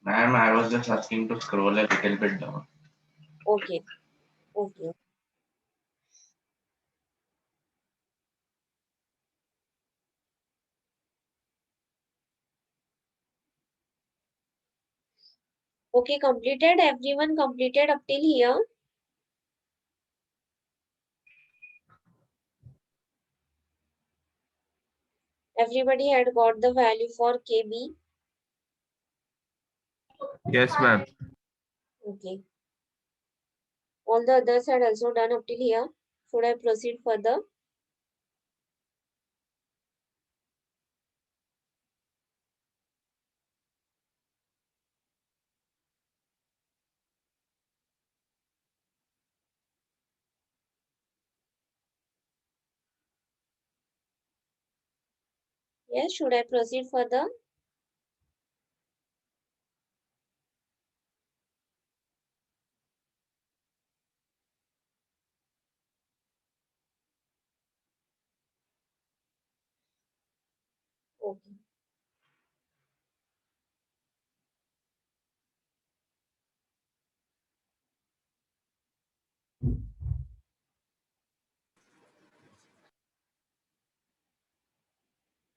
Ma'am, I was just asking to scroll a little bit down. Okay, okay. Okay, completed. Everyone completed up till here. Everybody had got the value for KB. Yes, ma'am. Okay. All the others had also done up till here. Should I proceed further? Yes, should I proceed further? Okay.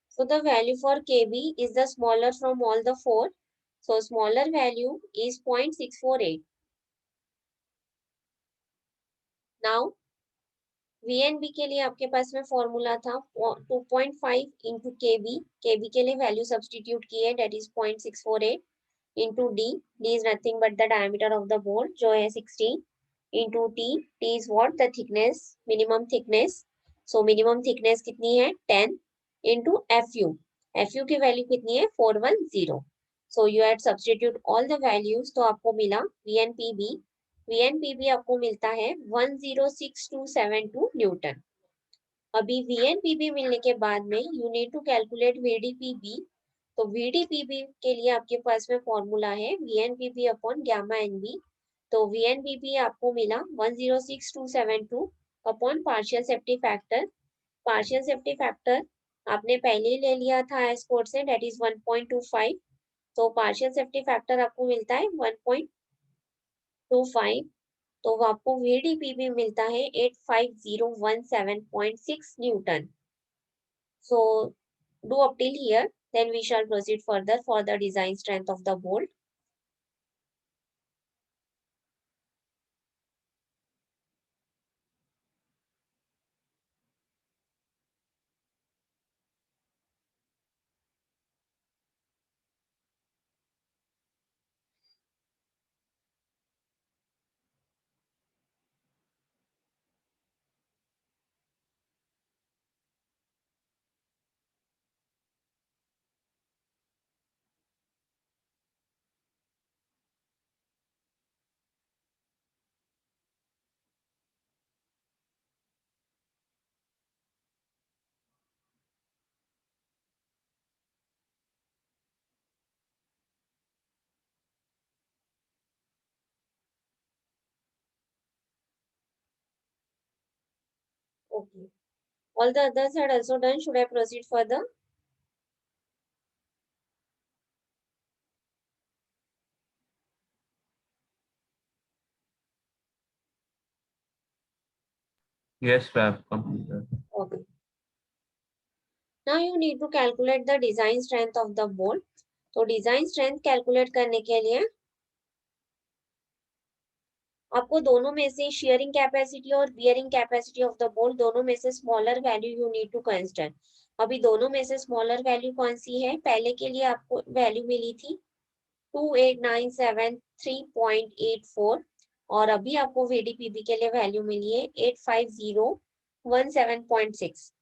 So the value for KB is the smaller from all the four. So smaller value is 0.648. Now VNB के लिए आपके पास में formula था 2.5 into केबी के लिए value substitute की है that is 0.648 into D is nothing but the diameter of the bolt जो है 16 into T is what the thickness minimum thickness so minimum thickness कितनी है 10 इंटू एफ यू की वैल्यू कितनी है 410 so you had substitute all the values तो आपको मिला वीएनपीबी आपको मिलता है 106272 न्यूटन। अभी वीएनपीबी मिलने के बाद में यू नीड टू कैलकुलेट वीडीपीबी। तो वीडीपीबी के लिए आपके पास में फॉर्मूला है वीएनपीबी अपॉन गामा एनबी। तो वीएनपीबी आपको मिला 106272 upon partial safety factor. Partial safety factor आपने पहले ही ले लिया था एस कोड से डेट इज 1.25। तो पार्शियल सेफ्टी फैक्टर आपको मिलता है 1.25। तो आपको VDPB मिलता है 85017.6 Newton. So do up till here, then we shall proceed further for the design strength of the bolt. Okay. All the others had also done. Should I proceed further? Yes, ma'am. Completed. Okay. Now you need to calculate the design strength of the bolt. तो design strength calculate करने के लिए आपको दोनों में से shearing capacity और bearing capacity of the bolt दोनों में से smaller value you need to consider. अभी दोनों में से स्मॉलर वैल्यू कौन सी है? पहले के लिए आपको वैल्यू मिली थी 2897.3.84 और अभी आपको VDPB के लिए वैल्यू मिली है 85017.6।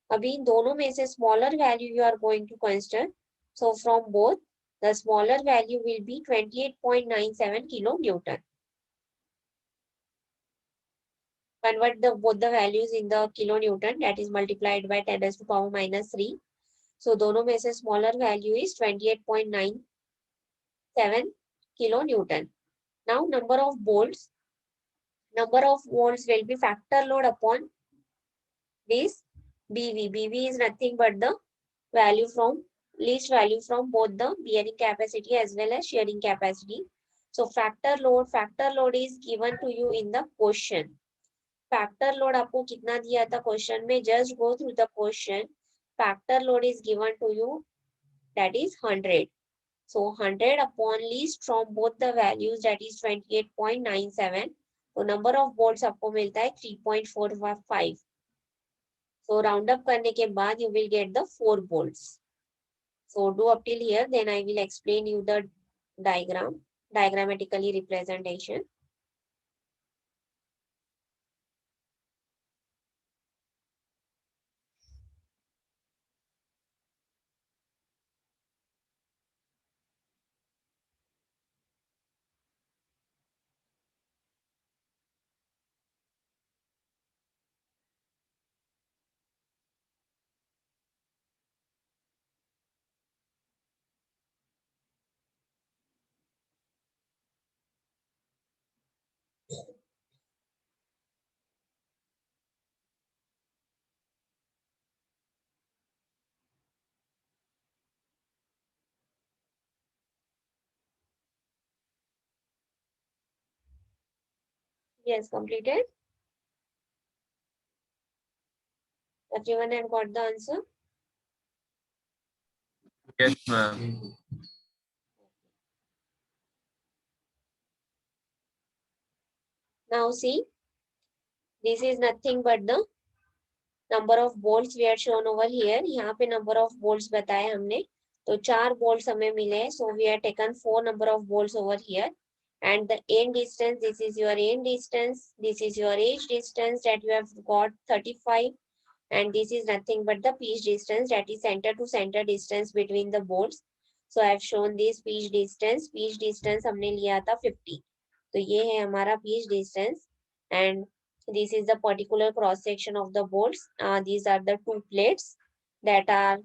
अभी इन दोनों में से smaller value you are going to consider. So from both the smaller value will be 28.97 kilo newton. Convert both the values in the kilonewton, that is multiplied by 10 raised to power minus 3. So दोनों में से smaller value is 28.97 kilonewton. Now number of bolts will be factor load upon this BV. BV is nothing but the value from least value from both the bearing capacity as well as shearing capacity. So factor load is given to you in the question. Factor load आपको कितना दिया था question में? Just go through the question. Factor load is given to you, that is 100. So 100 upon least from both the values, that is 28.97. So number of bolts आपको मिलता है 3.45. So round up करने के बाद you will get the 4 bolts. So do up till here, then I will explain you the diagrammatically representation. Yes, completed. Everyone have got the answer? Yes, ma'am. Now see, this is nothing but the number of bolts we had shown over here. यहाँ पे number of bolts बताए हमने, तो 4 bolts हमें मिले. So we had taken 4 number of bolts over here, and the end distance, this is your end distance, this is your edge distance that you have got 35, and this is nothing but the pitch distance, that is center to center distance between the bolts. So I have shown this pitch distance. Pitch distance हमने लिया था 50. तो ये है हमारा pitch distance, and this is the particular cross section of the bolts. These are the 2 plates that are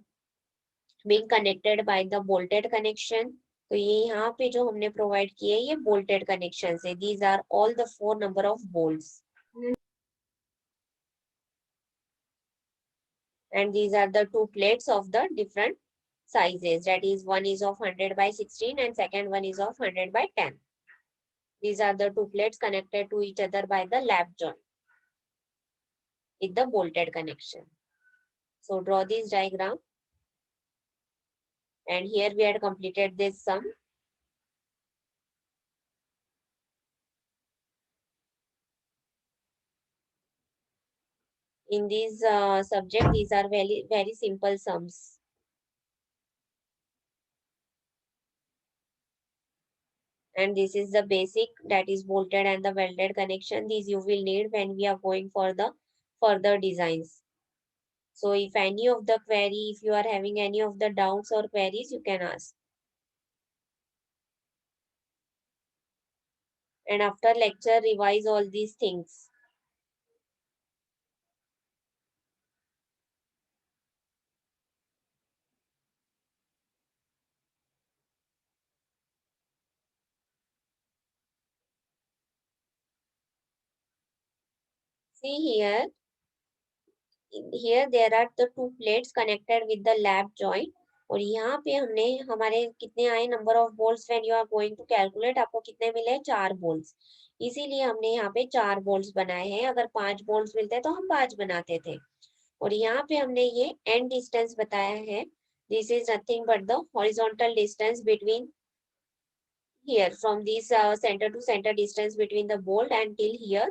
being connected by the bolted connection. तो ये यहाँ पे जो हमने provide किए ये bolted connections है. These are all the 4 number of bolts. And these are the 2 plates of the different sizes. That is, one is of 100 by 16 and second one is of 100 by 10. These are the 2 plates connected to each other by the lap joint with the bolted connection. So draw this diagram. And here we had completed this sum. In this subject, these are very simple sums. And this is the basic, that is bolted and the welded connection. These you will need when we are going for the further designs. So if any of the query, if you are having any of the doubts or queries, you can ask. And after lecture, revise all these things. See here, there are the 2 plates connected with the lap joint. और यहाँ पे हमने हमारे कितने आए number of bolts when you are going to calculate, आपको कितने मिले? 4 बोल्ट्स. इसीलिए हमने यहाँ पे 4 बोल्ट्स बनाए हैं. अगर 5 बोल्ट्स मिलते तो हम 5 बनाते थे. और यहाँ पे हमने ये एंड डिस्टेंस बताया है. This is nothing but the horizontal distance between here from this center to center distance between the bolt and till here.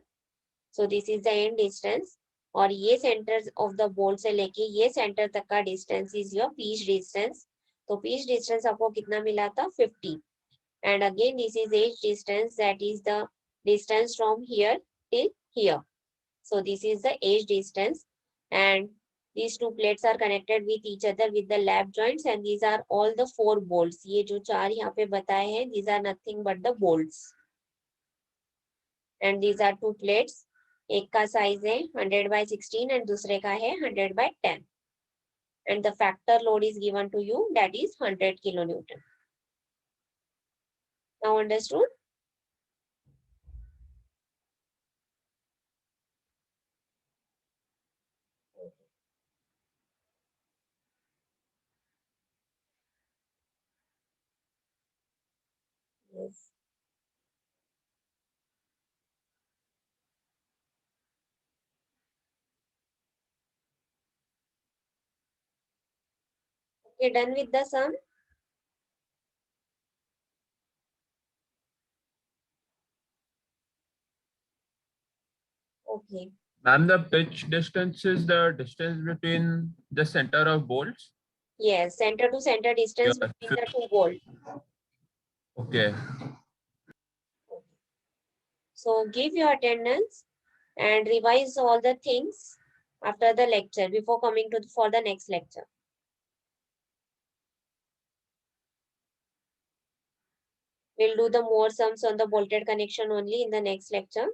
So this is the end distance. और ये center of the bolt से लेके ये center तक का distance is your pitch distance. तो pitch distance आपको कितना मिला था? 50. And again this is edge distance, that is the distance from here till here. So this is the edge distance, and these 2 plates are connected with each other with the lap joints, and these are all the 4 bolts. ये जो 4 यहाँ पे बताए हैं, these are nothing but the bolts. And these are 2 plates. एक का size है 100 by 16 and दूसरे का है 100 by 10. And the factor load is given to you, that is 100 kilonewton. Now understood? Okay, done with the sum. Okay. Ma'am, the pitch distance is the distance between the center of bolts. Yes, center to center distance Yeah. between the two bolts. Okay. So give your attendance and revise all the things after the lecture before coming to for the next lecture. We'll do the more sums on the bolted connection only in the next lecture.